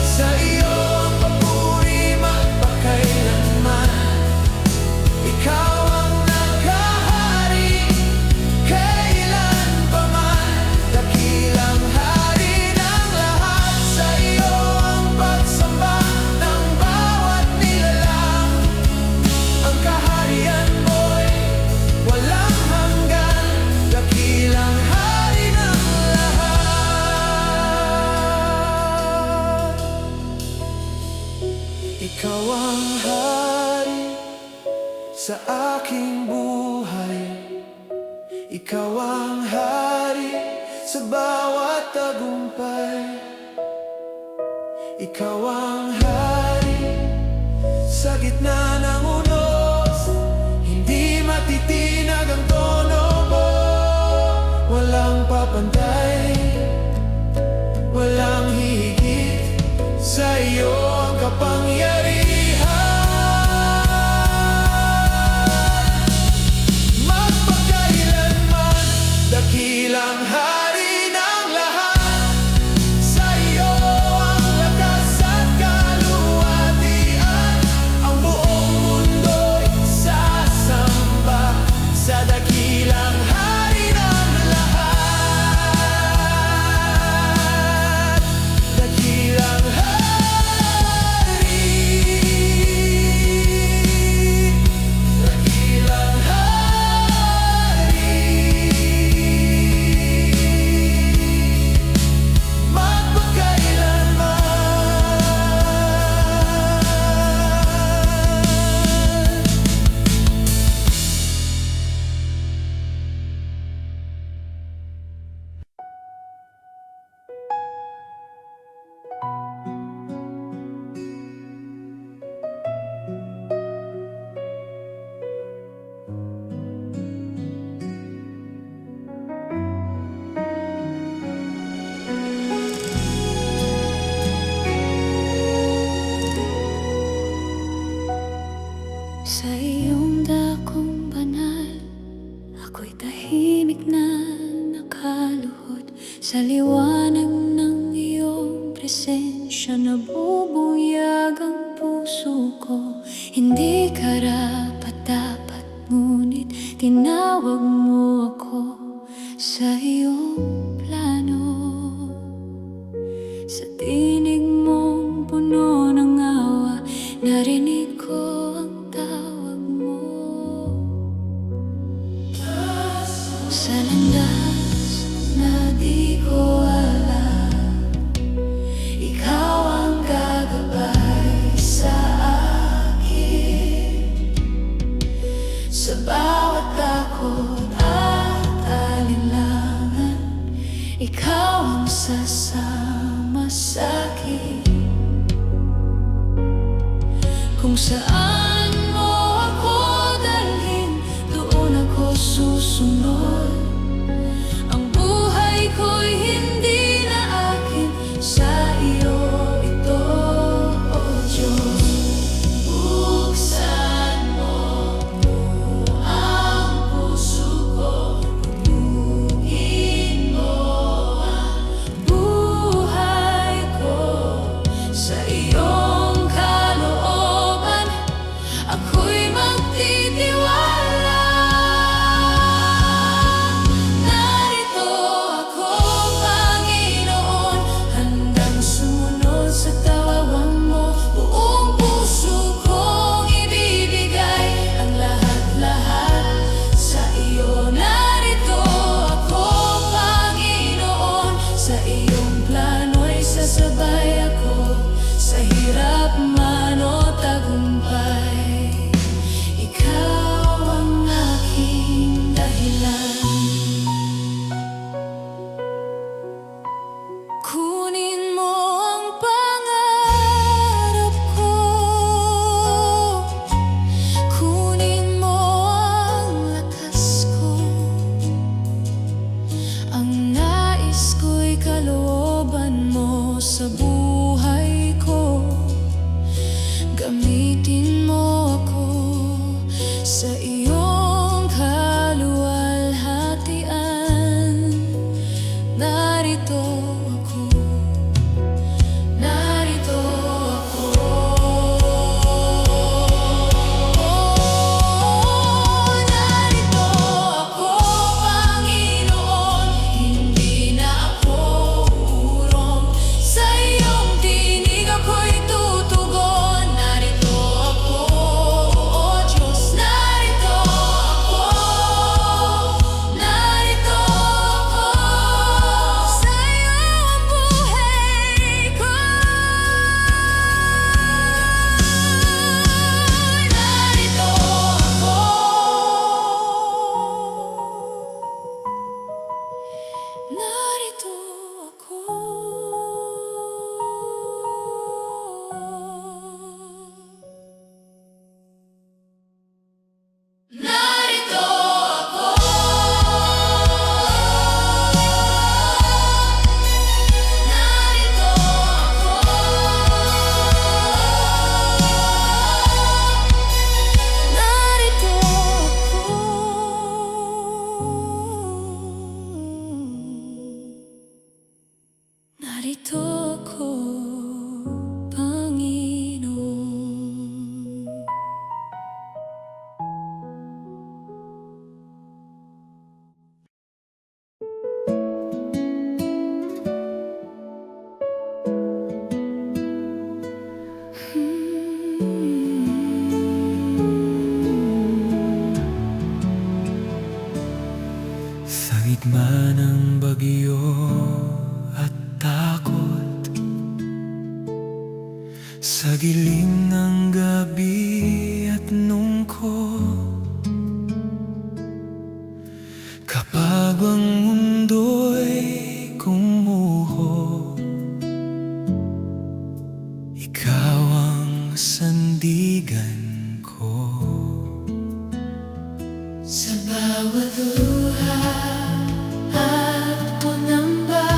Sa iyo ang papuri magpakailanman. Ikaw ang naghahari kailanpaman. Dakilang hari ng lahat, sa iyo ang pagsamba ng bawat nilalang. Ang kaharian mo'y walang hanggan, dakilang hari ng lahat. Ikaw ang hari sa aking buhay, ikaw ang hari sa bawat tagumpay. Ikaw ang hari sa gitna ng unos, hindi matitinag ang tono mo. Walang papantay, walang hihigit sa iyo ang kapangyarihan. Magpakailanman, dakilang hari ng lahat. Sa iyo ang lakas at kaluwalhatian. Ang buong mundo'y sasamba sa dakilang hari ng lahat. Dakilang hari, dakilang hari. Magpakailanman. Sa iyong dakong banal, ako'y tahimik na nakaluhod. Sa liwanag ng iyong presensya, nabubuyag ang puso ko. Hindi karapat-dapat, ngunit tinawag mo ako sa iyong plano. Sa tinig mong puno ng awa, narinig ko ang tawag mo. Sa landas na di ko alam, ikaw ang gagabay sa akin. Sa bawat takot at alinlangan, ikaw ang sasama sa'kin. Kung saan mo ako dalhin, doon sa buhay ko. Gamitin mo ako sa iyong kaluwalhatian. Narito ako, narito ako. Narito ako, Panginoon, hindi na ako urong. Sa iyong tinig ako'y tutugon. Narito ako, O Diyos, narito ako. Narito ako, sa iyo ang buhay ko. Narito ako. Narito ako. Narito ako. Narito ako. Narito ako. Narito ako, Panginoon. Sa gitna ng bagyo at takot, sa giling ng gabi at lungkot, kapag ang mundo'y gumuho, ikaw ang sandigan ko. Sa bawat luha at panamba,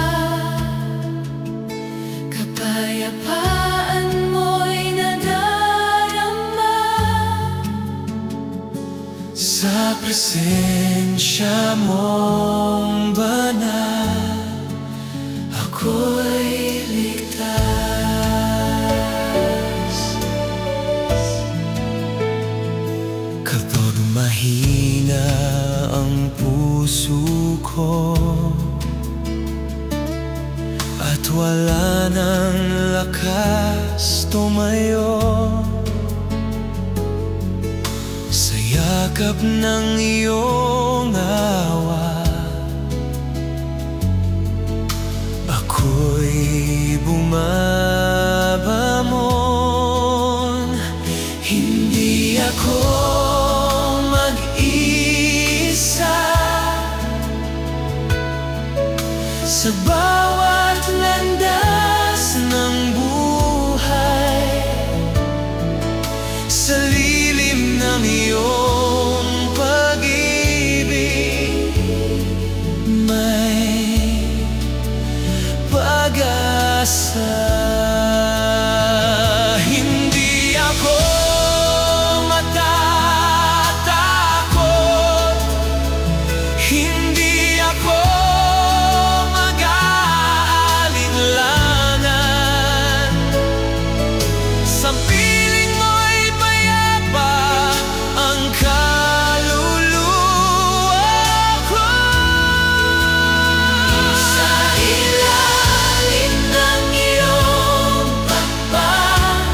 kapayapaan mo'y nadarama. Sa presensya mong banal, ako'y ligtas. Kapag mahina ang puso ko at wala nang lakas tumayo, sa yakap ng iyong awa, ako'y bumabamon. Hindi ako mag-isa sa bawat landas ng buhay. Sa lilim ng iyong pag-ibig, may pag-asa. Hindi ako matatakot, hindi ako mag-aalinlangan. Sa piling mo'y payapa ang kaluluwa ko. Sa ilalim ng iyong pakpak,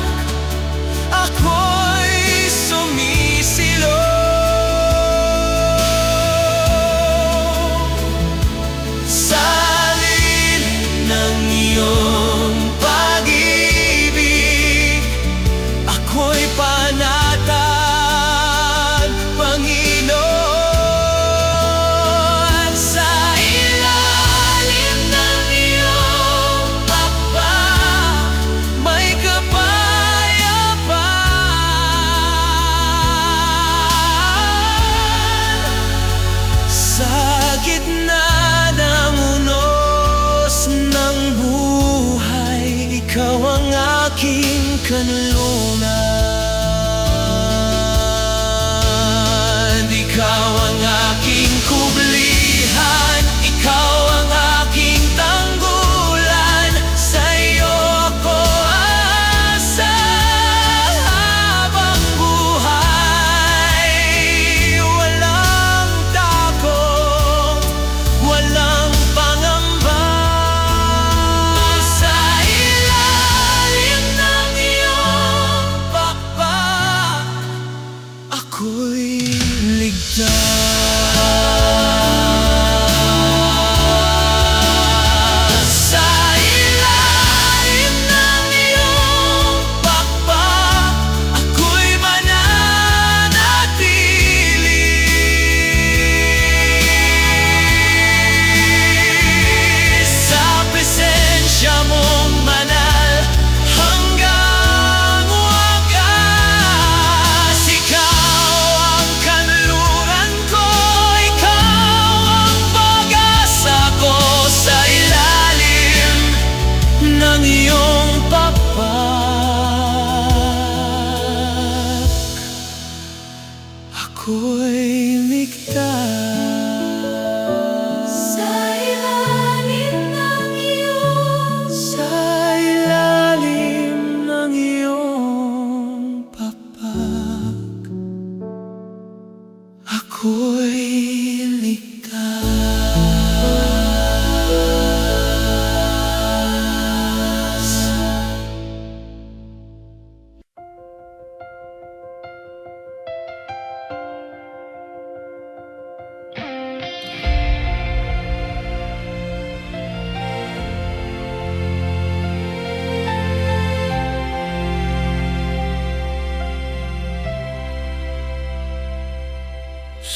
Ako'y sumisilong.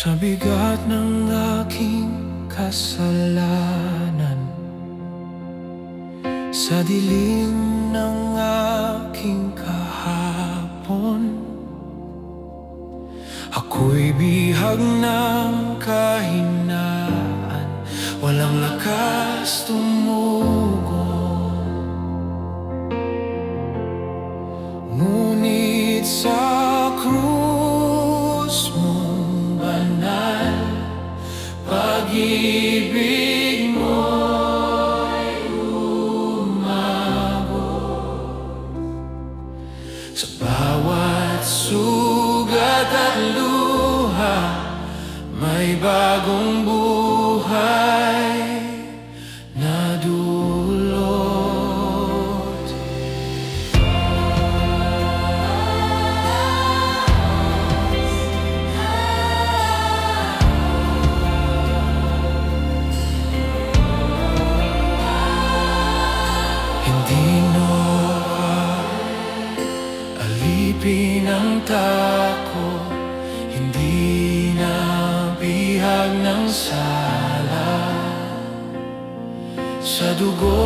Sa bigat ng aking kasalanan, sa dilim ng aking kahapon, ako'y bihag ng kahinaan, walang lakas tumugon. Ngunit sa krus mong banal, pag-ibig mo'y umabot. Sa bawat sugat at luha, may bagong buhay na dulot. Hindi alipin ang takot, hindi na bihag ng sala. Sa dugo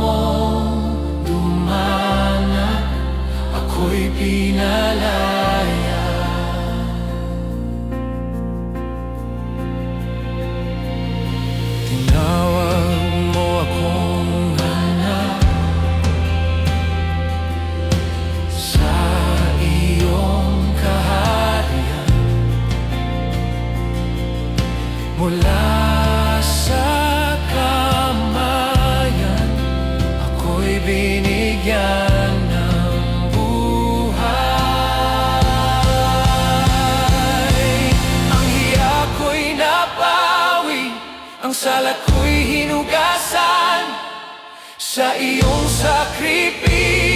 mong dumanak, ako'y pinalaya. Tinawag mo akong anak, sa iyong kaharian. Mula sa kamayan, ako'y binigyan ng buhay. Ang hiya ko'y napawi, ang salat ko'y hinugasan sa iyong sakripisyo.